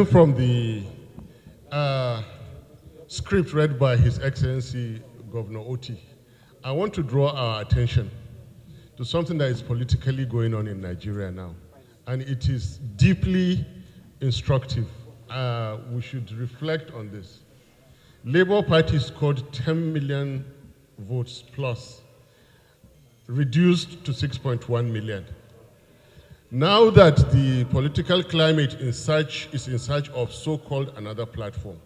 From the script read by His Excellency Governor Oti, I want to draw our attention to something that is politically going on in Nigeria now, and it is deeply instructive. We should reflect on this. Labour Party scored 10 million votes plus, reduced to 6.1 million. Now that the political climate is in search of so-called another platform,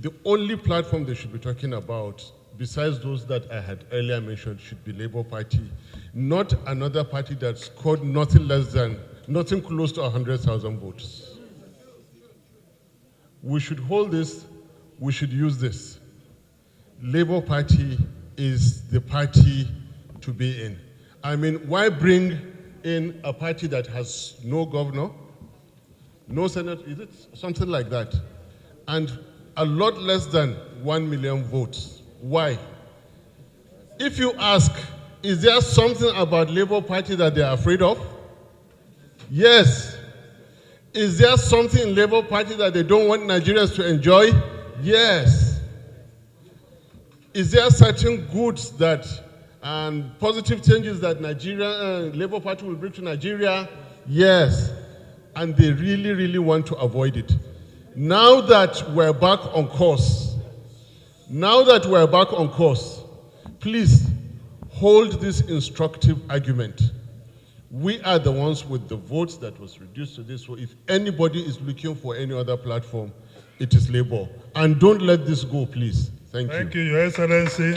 the only platform they should be talking about, besides those that I had earlier mentioned, should be Labour Party, not another party that scored nothing close to 100,000 votes. We should hold this, we should use this. Labour Party is the party to be in. I mean, why bring in a party that has no governor, no Senate, is it something like that, and a lot less than 1 million votes? Why? If you ask, is there something about Labour Party that they are afraid of? Yes. Is there something in Labour Party that they don't want Nigerians to enjoy? Yes. Is there certain goods that and positive changes that Labour Party will bring to Nigeria? Yes. And they really, really want to avoid it. Now that we're back on course, please hold this instructive argument. We are the ones with the votes that was reduced to this. So if anybody is looking for any other platform, it is Labour. And don't let this go, please. Thank you. Thank you, Your Excellency.